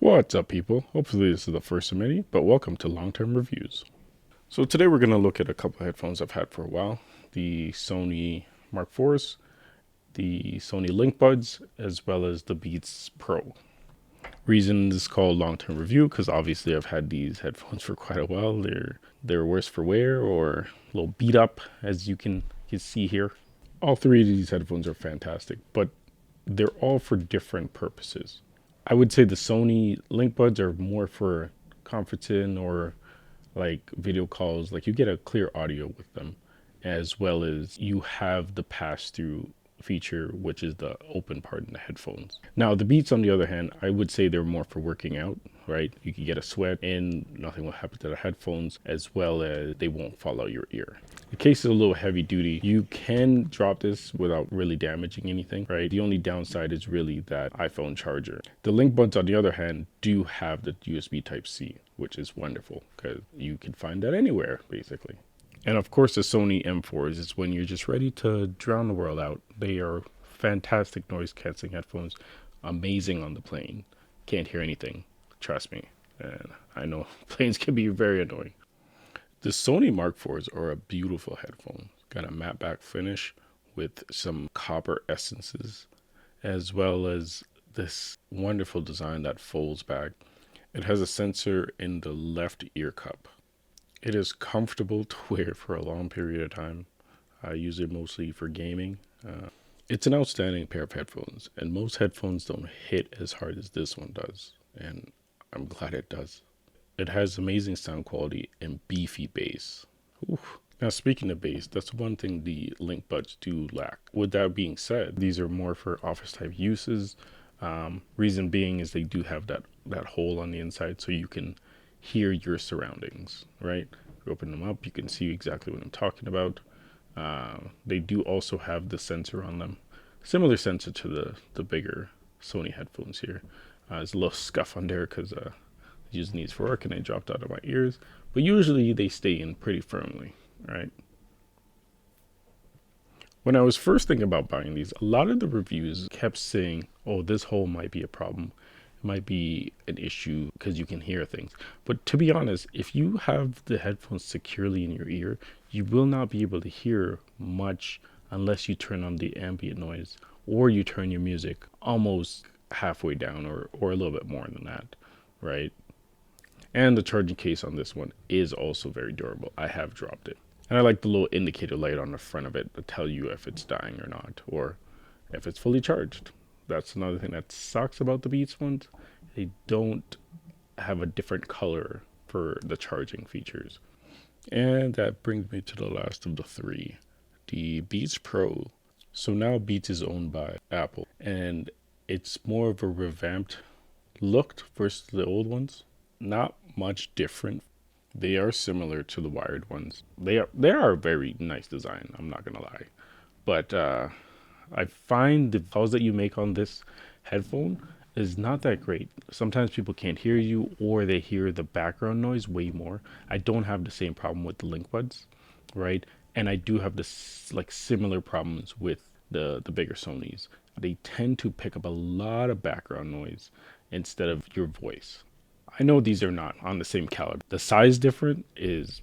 What's up, people? Hopefully this is the first of many, but welcome to Long-Term Reviews. So today we're going to look at a couple of headphones I've had for a while. The Sony Mark IVs, the Sony Linkbuds, as well as the Beats Pro. Reason this is called Long-Term Review, because obviously I've had these headphones for quite a while. They're worse for wear or a little beat up, as you can see here. All three of these headphones are fantastic, but they're all for different purposes. I would say the Sony Linkbuds are more for conferencing or like video calls. Like you get a clear audio with them, as well as you have the pass-through feature, which is the open part in the headphones. Now the Beats, on the other hand, I would say they're more for working out, right? You can get a sweat in, nothing will happen to the headphones, as well as they won't fall out your ear. The case is a little heavy duty. You can drop this without really damaging anything, right? The only downside is really that iPhone charger. The Linkbuds, on the other hand, do have the USB Type-C, which is wonderful because you can find that anywhere, basically. And of course, the Sony M4s is when you're just ready to drown the world out. They are fantastic noise canceling headphones, amazing on the plane. Can't hear anything, trust me. And I know planes can be very annoying. The Sony Mark IVs are a beautiful headphone. Got a matte back finish with some copper essences, as well as this wonderful design that folds back. It has a sensor in the left ear cup. It is comfortable to wear for a long period of time. I use it mostly for gaming. It's an outstanding pair of headphones, and most headphones don't hit as hard as this one does, and I'm glad it does. It has amazing sound quality and beefy bass. Oof. Now, speaking of bass, that's one thing the Linkbuds do lack. With that being said, these are more for office type uses. Reason being is they do have that hole on the inside, so you can hear your surroundings, right? You open them up, you can see exactly what I'm talking about. They do also have the sensor on them, similar sensor to the bigger Sony headphones here. There's a little scuff on there because using these for work and they dropped out of my ears, but usually they stay in pretty firmly, right? When I was first thinking about buying these, a lot of the reviews kept saying, oh, this hole might be a problem. It might be an issue because you can hear things. But to be honest, if you have the headphones securely in your ear, you will not be able to hear much unless you turn on the ambient noise or you turn your music almost halfway down or a little bit more than that, right? And the charging case on this one is also very durable. I have dropped it. And I like the little indicator light on the front of it to tell you if it's dying or not, or if it's fully charged. That's another thing that sucks about the Beats ones. They don't have a different color for the charging features. And that brings me to the last of the three, the Beats Pro. So now Beats is owned by Apple, and it's more of a revamped look versus the old ones. Not much different. They are similar to the wired ones. They are a very nice design, I'm not gonna lie. But I find the calls that you make on this headphone is not that great. Sometimes people can't hear you or they hear the background noise way more. I don't have the same problem with the Linkbuds, right? And I do have this like similar problems with the bigger Sonys. They tend to pick up a lot of background noise instead of your voice. I know these are not on the same caliber. The size difference is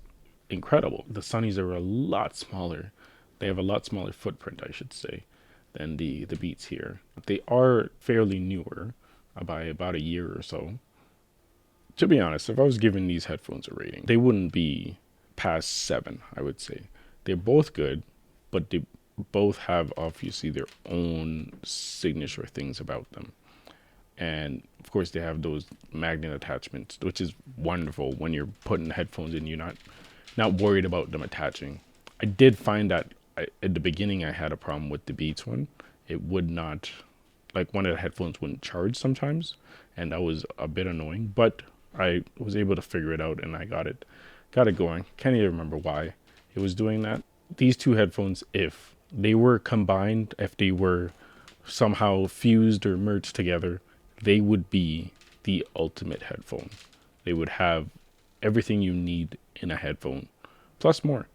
incredible. The Sonys are a lot smaller. They have a lot smaller footprint, I should say, than the Beats here. They are fairly newer, by about a year or so. To be honest, if I was giving these headphones a rating, they wouldn't be past 7, I would say. They're both good, but they both have obviously their own signature things about them. And of course they have those magnet attachments, which is wonderful when you're putting headphones in. You're not worried about them attaching. I did find that at the beginning I had a problem with the Beats one. It would not, like one of the headphones wouldn't charge sometimes, and that was a bit annoying, but I was able to figure it out and I got it going. Can't even remember why it was doing that. These two headphones, if they were combined, if they were somehow fused or merged together, they would be the ultimate headphone. They would have everything you need in a headphone, plus more.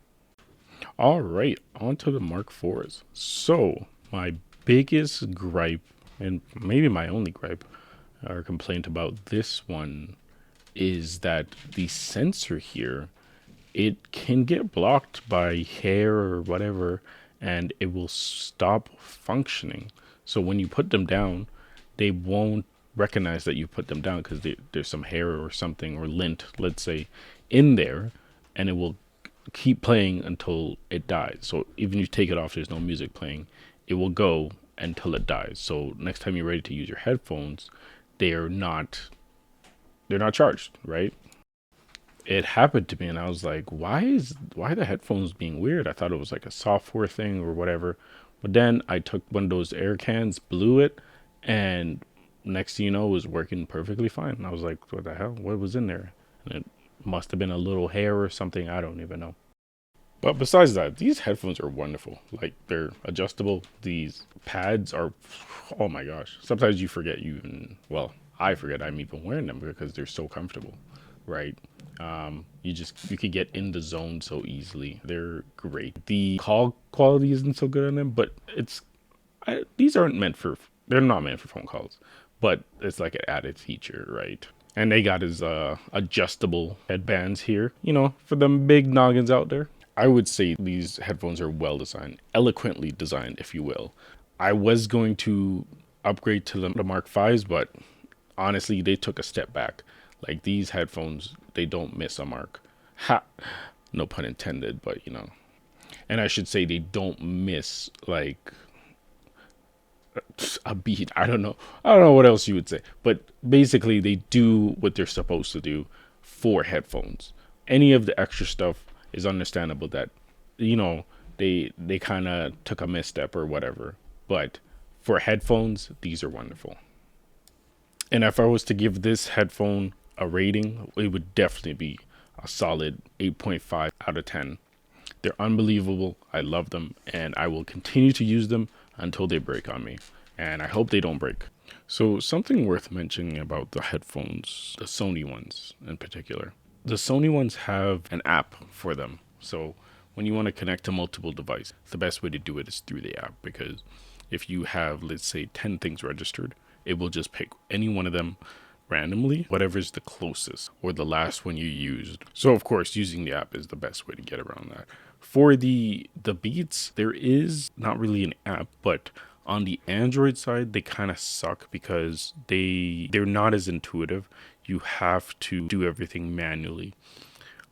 All right, on to the Mark IVs. So my biggest gripe, and maybe my only gripe, Our complaint about this one is that the sensor here, it can get blocked by hair or whatever, and it will stop functioning. So when you put them down, they won't recognize that you put them down because there's some hair or something or lint, let's say, in there, and it will keep playing until it dies. So even if you take it off, there's no music playing, it will go until it dies. So next time you're ready to use your headphones, they're not they're not charged, right? It happened to me and I was like, why are the headphones being weird? I thought it was like a software thing or whatever. But then I took one of those air cans, blew it, and next thing you know, it was working perfectly fine. And I was like, what the hell? What was in there? And it must have been a little hair or something. I don't even know. But besides that, these headphones are wonderful. Like, they're adjustable. These pads are, oh my gosh. Sometimes you forget you even, well, I forget I'm even wearing them because they're so comfortable, right? You could get in the zone so easily. They're great. The call quality isn't so good on them, but these aren't meant for, they're not meant for phone calls, but it's like an added feature, right? And they got his adjustable headbands here, for them big noggins out there. I would say these headphones are well designed, eloquently designed, if you will. I was going to upgrade to the Mark Fives, but honestly, they took a step back. Like, these headphones, they don't miss a mark. Ha! No pun intended, but And I should say they don't miss, like, a beat. I don't know. I don't know what else you would say. But basically, they do what they're supposed to do for headphones. Any of the extra stuff is understandable that, they kind of took a misstep or whatever. But for headphones, these are wonderful. And if I was to give this headphone a rating, it would definitely be a solid 8.5 out of 10. They're unbelievable. I love them, and I will continue to use them until they break on me. And I hope they don't break. So something worth mentioning about the headphones, the Sony ones in particular. The Sony ones have an app for them. So when you want to connect to multiple devices, the best way to do it is through the app, because if you have, let's say, 10 things registered, it will just pick any one of them randomly, whatever's the closest or the last one you used. So of course, using the app is the best way to get around that. For the Beats, there is not really an app, but on the Android side, they kind of suck because they're not as intuitive. You have to do everything manually.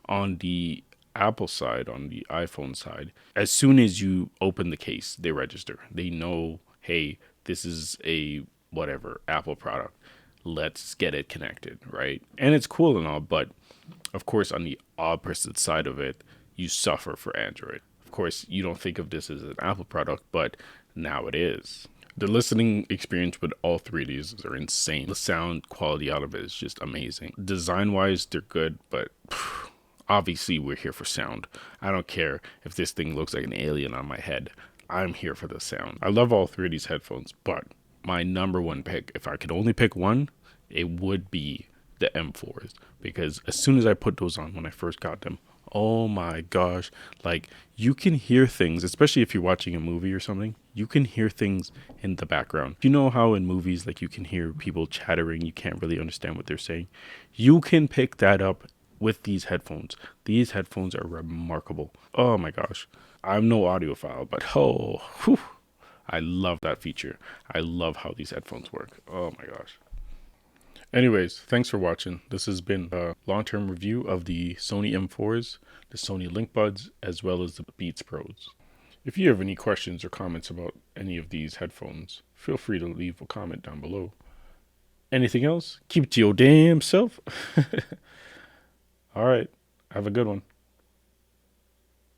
On the Apple side, on the iPhone side, as soon as you open the case, they register. They know, hey, this is a whatever Apple product. Let's get it connected, right? And it's cool and all, but of course, on the opposite side of it, you suffer for Android. Of course, you don't think of this as an Apple product, but now it is. The listening experience with all three of these are insane. The sound quality out of it is just amazing. Design-wise, they're good, but obviously we're here for sound. I don't care if this thing looks like an alien on my head. I'm here for the sound. I love all three of these headphones, but my number one pick, if I could only pick one, it would be the M4s, because as soon as I put those on when I first got them, oh my gosh, like, you can hear things, especially if you're watching a movie or something, you can hear things in the background. You know how in movies, like, you can hear people chattering, you can't really understand what they're saying. You can pick that up with these headphones. These headphones are remarkable. Oh my gosh. I'm no audiophile, but I love that feature. I love how these headphones work. Oh my gosh. Anyways, thanks for watching. This has been a long-term review of the Sony M4s, the Sony Linkbuds, as well as the Beats Pros. If you have any questions or comments about any of these headphones, feel free to leave a comment down below. Anything else? Keep it to your damn self. All right. Have a good one.